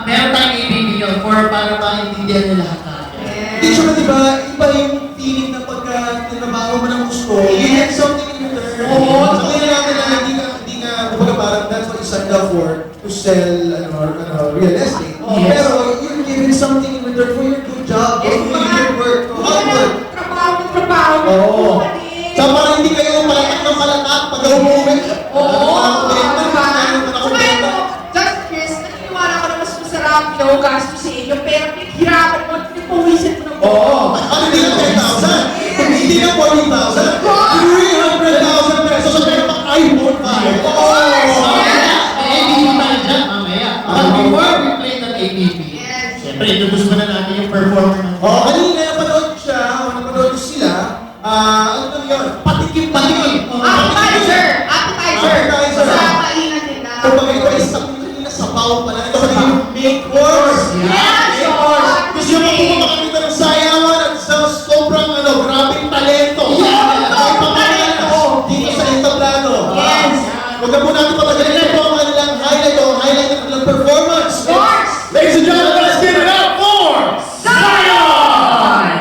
Meron tayong ABB yun para maintindihan nila lahat natin. Hindi siya diba, iba yung feeling na pagka trabaho mo ng gusto, you get something in return. Oo, sabihin natin na hindi nga, kumbaga parang that's what you signed up for, to sell, real estate. Pero you're given something in return for your good job, for your good work, for hard work. Trabaho. Oo. So parang hindi kayo palatak ng palatak pag umuwi. Oo. Diba? Just Chris, naniniwala ko na mas masarap yung gasto sa inyo, pero pinaghirapan mo, pinapawisin mo ng Oo. Ano hindi na 10,000? Hindi na 40,000? 300,000 pesos sa pera pang iPhone 5. Oo. ABP tayo dyan, mamaya. But before we play that ABP, siyempre, introduce mo na natin yung performer ng Kanina napanood siya, napanood ko sila. Ano yun? Patikim. Appetizer. Appetizer. Sa kainan nila. Kumbaga ito ay sa kanina sabaw pala. Ito kanina yung main course. Yes, Main course. Gusto mo po makakita ng sayawan at sa sobrang grabing talento. Ay pamangalas dito sa entablado. Yes. Huwag na po natin patagalin na po ang kanilang highlight o highlight ng kanilang performance. Course. Ladies and gentlemen, let's give it up for Zion!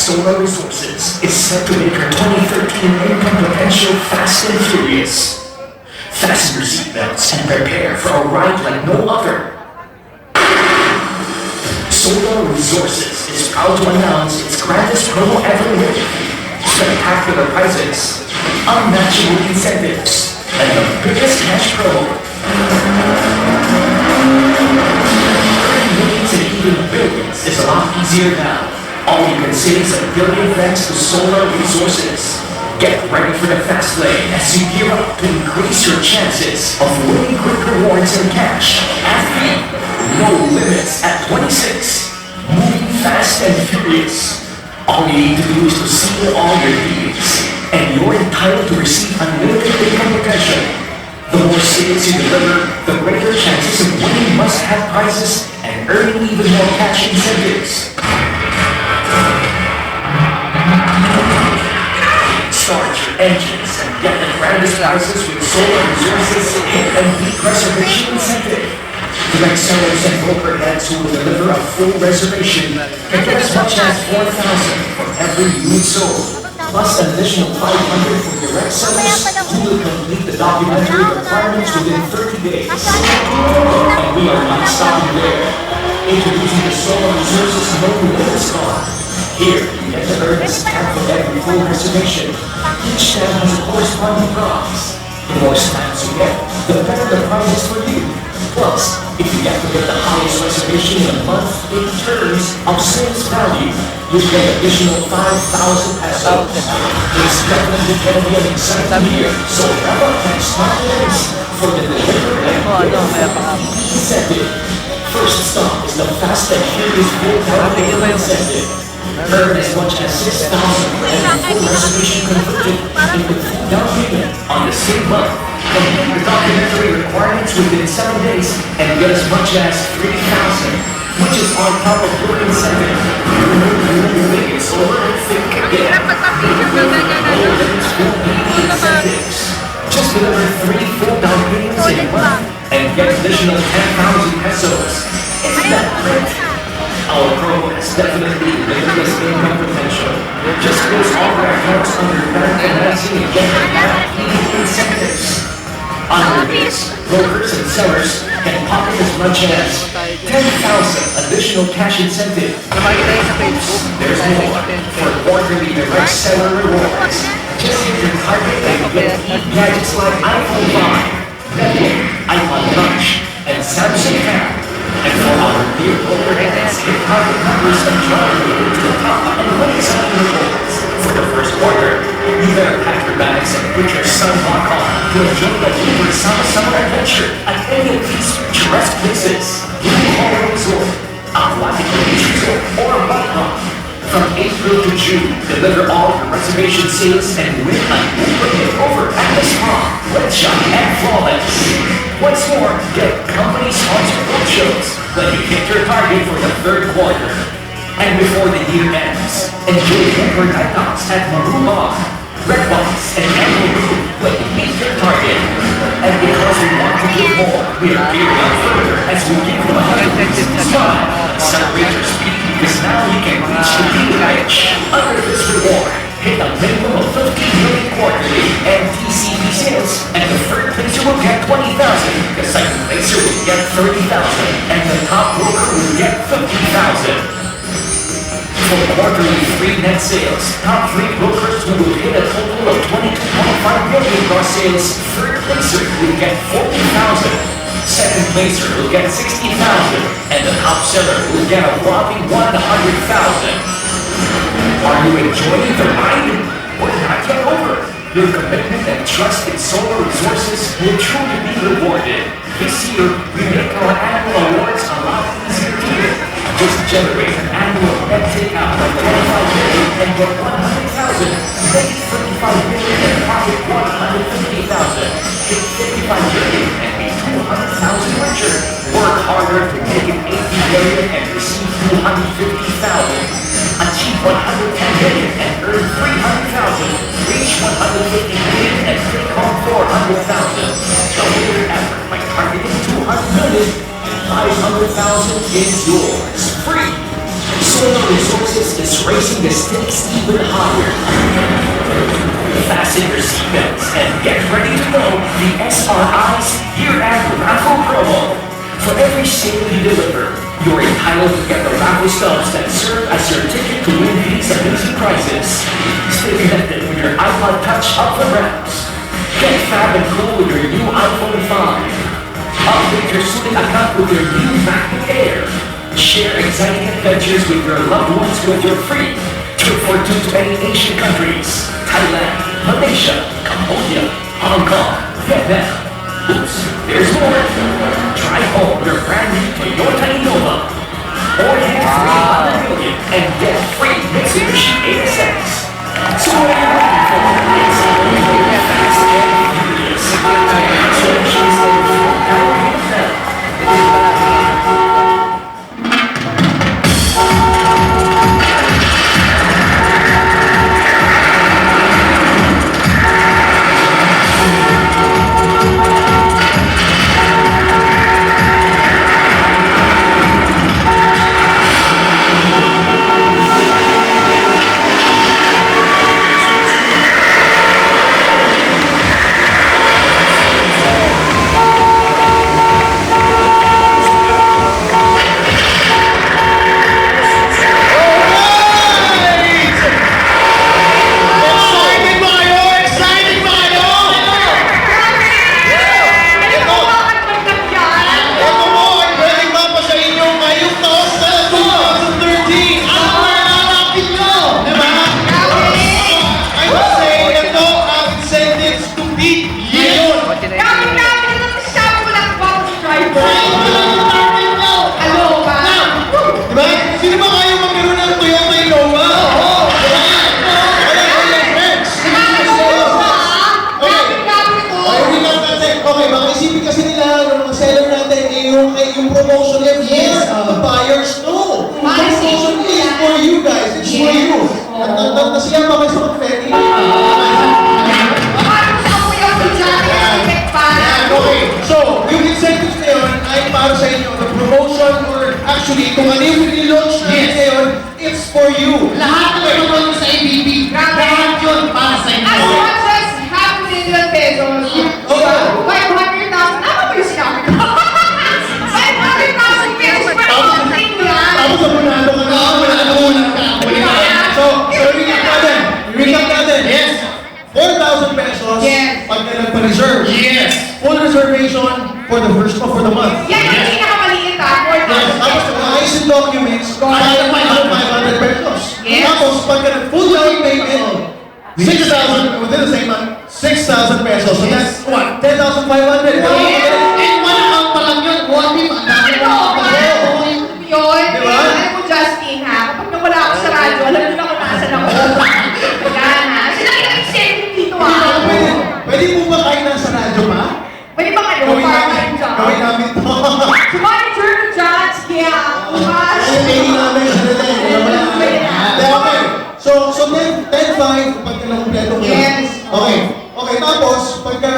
Solar Resources is set to make her 2013 income potential fast and furious. Fasten your seatbelts and prepare for a ride like no other. Solar Resources is proud to announce its grandest promo ever with spectacular prices, unmatchable incentives, and the biggest cash promo. Earning millions and even billions is a lot easier now. All you can say is a billion thanks to Solar Resources. Get ready for the fast lane as you gear up to increase your chances of winning quick rewards and cash. Athlete, no limits at 26. Moving fast and furious. All you need to do is to seal all your deals, and you're entitled to receive unlimited income potential. The more sales you deliver, the greater chances of winning must-have prizes and earning even more cash incentives. Start your engines and get the grandest prizes with Solar Resources Hit and Beat Reservation Incentive. Direct sellers and broker heads who will deliver a full reservation can get as much as $4,000 for every unit sold, plus an additional $500 for direct sellers who will complete the documentary requirements within 30 days. And we are not stopping there. Introducing the Solar Resources No Limits Card. Here, you get to earn a stamp for every full reservation. Each stamp has a corresponding prize. The more stamps you get, the better the prize is for you. Plus, if you get to get the highest reservation in a month in terms of sales value, you get additional 5,000 pesos. It's definitely going to be an exciting year, so wrap up and start this for the delivery and incentive. First stop is the Fast and Furious Full Down Payment Incentive. Earn as much as 6,000 for every full reservation converted into full down payment on the same month. Complete the documentary requirements within 7 days and get as much as 3,000, which is on top of your incentive. You think it's over and think again. No limits full payment incentives. Just deliver 3 full down payments in a month and get additional 10,000 pesos. Isn't that great? Our promo has definitely the biggest income potential. Just close all our accounts under bank financing and get the bank incentives. Under this, brokers and sellers can pocket as much as 10,000 additional cash incentive. There's more for quarterly direct seller rewards. Just hit your target and get gadgets like iPhone 5, Netbook, iPod Touch, and Samsung Tab. And for our dear broker heads, hit target numbers and drive to the top and win some rewards. For the first quarter, you better pack your bags and put your sunblock on to enjoy the Uber summer adventure at any of these picturesque places. Blue Hall Resort, Aquatic Beach Resort, or Backpack. From April to June, deliver all your reservation sales and win an Uber makeover at the spa, Red Shop, and Flawless. What's more, get company-sponsored roadshows when you hit your target for the third quarter. And before the year ends, enjoy Uber night outs at Maroon Bar, Red Box, and Emerald Room when you meet your target. And because we want to give more, we are gearing up further as we give you a smile. Celebrate your speed because now you can reach the leading edge. Under this reward, hit a minimum of 15 million quarterly and TCV sales, and the third placer will get 20,000, the second placer will get 30,000, and the top broker will get 50,000. For quarterly free net sales, top 3 brokers who will hit a total of 22.5 million gross sales, third placer will get 40,000, second placer will get 60,000, and the top seller will get a whopping 100,000. Are you enjoying the ride? We're not yet over. Your commitment and trust in Solar Resources will truly be rewarded. This year, we make our annual awards a lot easier to win. Just generate an annual net takeout of 25 million and get 100,000. Make 35 million and pocket 150,000. Hit 55 million and be 200,000 richer. Work harder to make it 80 million and receive 250,000. Achieve 110 million and earn 300,000. Reach 150 million and take home 400,000. Double your effort by targeting 200 million and 500,000 is yours. Free. Solar Resources is raising the stakes even higher. Fasten your seatbelts and get ready to know the SRI's year-end raffle promo. For every sale you deliver, you're entitled to get the raffle stubs that serve as your ticket to win these amazing prizes. Stay connected with your iPod Touch up for grabs. Get fab and cool with your new iPhone 5. Update your student account with your new MacBook Air. Share exciting adventures with your loved ones with your free trip for 2 to any Asian countries: Thailand, Malaysia, Cambodia, Hong Kong, Vietnam. Oops, there's more. Try home your brand new Toyota Innova. Or hit 300 million and get free Mitsubishi ASX. So what are you waiting for? It's only fast and furious. Mitsubishi is the yung promotion yan, yes, the buyers know. The promotion is for you guys, it's for you. Nasiya pa kayo sa confetti. Okay, so, yung incentives na yun ay para sa inyo. The promotion or actually, kung ano yung nilaunch natin ngayon, it's for you. Lahat ng promotion sa ABB, lahat yun para sa inyo. As much as half a million pesos, 500,000, ano ba yung sinabi ko? 500,000 pesos per month yan. Tapos abonado ka na. So, recap natin. Yes. 4,000 pesos pag ka nagpa-reserve. Yes. Full reservation for the month. Yan yung pinakamaliit ha, 4,000 Tapos pesos. ang ayos yung documents, 500 pesos. Yes. Tapos pag ka nag-full down payment, 6,000, within the same month, 6,000 pesos. So that's what? 10,500. And one account pa lang yun, what if ang dami Ano, yun, Diba? alam mo Justin ha, kapag nawala ako sa radyo, alam mo na kung nasan ako. Yan ha, sila kinag-saving dito ha. Pwede po ba kayo nasa radyo pa? Pwede ba kayo, para kayo dyan? Gawin namin to. Monitor ko dyan, kaya umas. Pwede namin. Okay. So 10,500 pagka na-kompleto ko. Yes. Okay, tapos pagka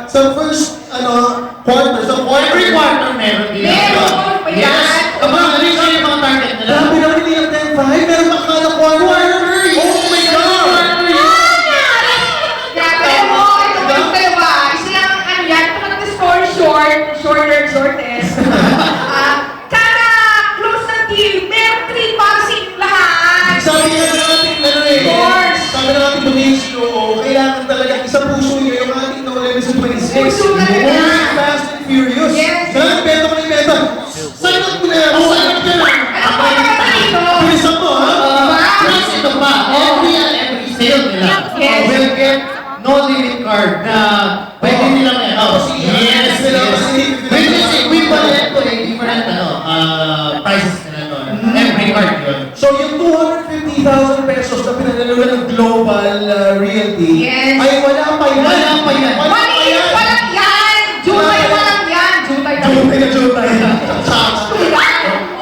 sa first quarter, every quarter meron din. Meron, pa yan. Yes. Aba, ano yung mga target nila? grabe naman hindi ang 10,500, meron pa kada quarter. Oh my God! Grabe mo, ito mo yung dalawa. Isa lang ang ano yan, ito lang the story shortest. Kada close ng deal, meron 3 para sa inyong lahat. Sabi nga natin, Of course. sabi na natin Benicio, kailangan talaga isa puso nyo yung ating No Limits to 26. Puso talaga. Moving Fast and Furious. Yes. Kailangan benta mo na yung benta. Sign up mo na yan. Sign up ka na. Ano pa naman dito? Bilisan mo, ha? Plus ito pa, every sale nila Yes. will get no limit card na pwede nilang Yes. Which is equivalent to a different prices nila doon. Every card yun. So yung 250,000 pesos na pinanalo ng Global Realty, Yes. ay wala pa yan. Wala pa yan. Maliit pa lang yan. Jutay pa lang yan. Jutay pa lang. Jutay na.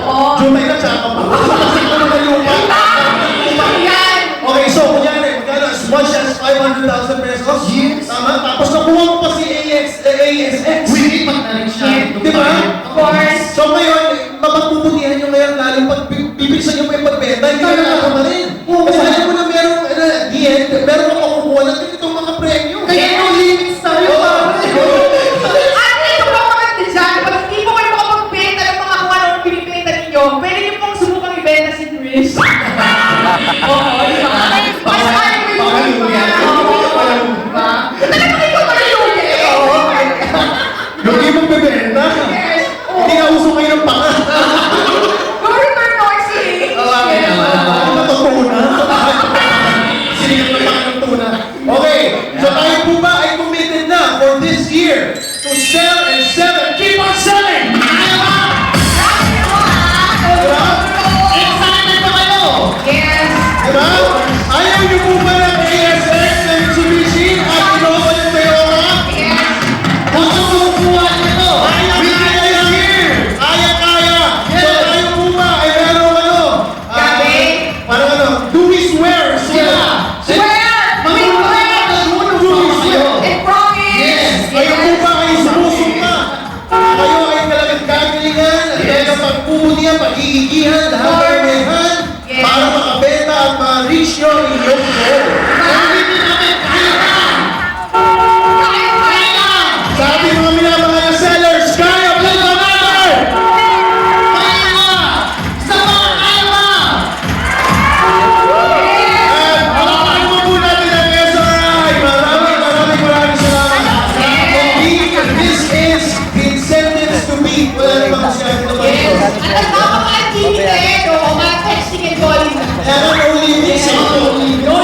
Oo. Jutay na tsaka pa. Kasi ko naman lupa. Yan. Okay, so kunyari, magkano? As much as 500,000 pesos? Yes. Tama? Tapos nakuha mo pa si ASX. Hindi pa na rin siya. Di ba? Of course. So ngayon, mapagbubutihan nyo ngayon lalo pag bibilisan nyo pa yung pagbenta, hindi na here to sell and sell and keep on selling! Kaya ba? Diba? Excited ba kayo? Yes. Diba? Ayaw niyo po ba ng ASX na Mitsubishi at Innova yung Toyota? Yes. Gusto mo kuha nito? Kaya is here! Kaya! So tayo po ba ay merong ano? Gabi. Parang ano? Do we swear? Sila. Swear! We swear! And promise! Yes. Kayo po ba ay sumusok na? Kayo ay talagang gagalingan, talagang pagpupunihan, pag-iigihan, lahat kayo mehan, Yes. para makabenta at ma-reach nyo ang inyong goal. Hindi namin kaya na. Sa ating mga minamahal na sellers, kaya po ba natin? Kaya na. Sa mga kaya na. At palakpakan mo po natin ang SRI. Maraming salamat. This is the incentives to be. Wala namang masyadong na ba ito? Yes. At napaka-activity na ito, mga texting and calling na. And not only this, no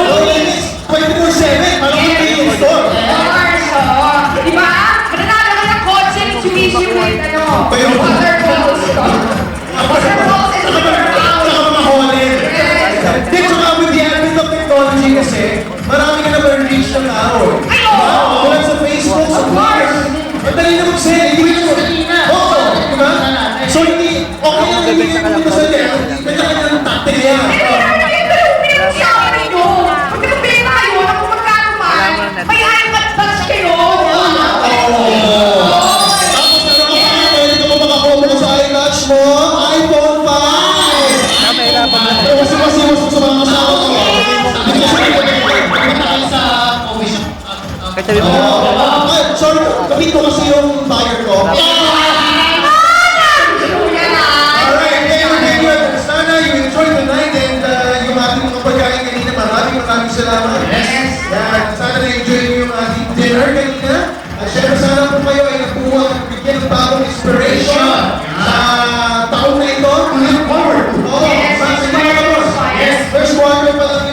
limits, 24/7, parang Yes. may store. Of course, oo. Di ba? Mananalo ka ng kotse, Mitsubishi with ano, Pero- water balls. Water balls and water balls. Saka mga Holland. Yes. Then, saka with the advent of technology kasi, marami ka na ma-reach ng tao. Ay, oo. Tulad sa Facebook, sa Twitter. Madali na mag-sell. Hindi mo Oo, di ba? So, hindi, okay lang hindi ka mo sa net. Kanya-kanya ng tactic yan. Tapos, meron ka pa, pwede ka pa makakomo sa iLodge mo, iPhone 5. Tama, hirapan na. Wasiwas mo sa mga kasama ko. Punta kayo sa coffee shop. Kahit sabi mo, Ay, sorry, kapit ko kasi yung buyer ko. Alright, thank you. Sana you enjoy the night and yung ating mga pagkain kanina. Maraming salamat. Yes. Yan, sana na-enjoy niyo yung ating dinner kanina. At syempre sana po kayo ay nakuha at bigyan ng bagong inspiration sa taon na ito. Look forward. Oo, Yes, sa mga boss. yes. First quarter pa lang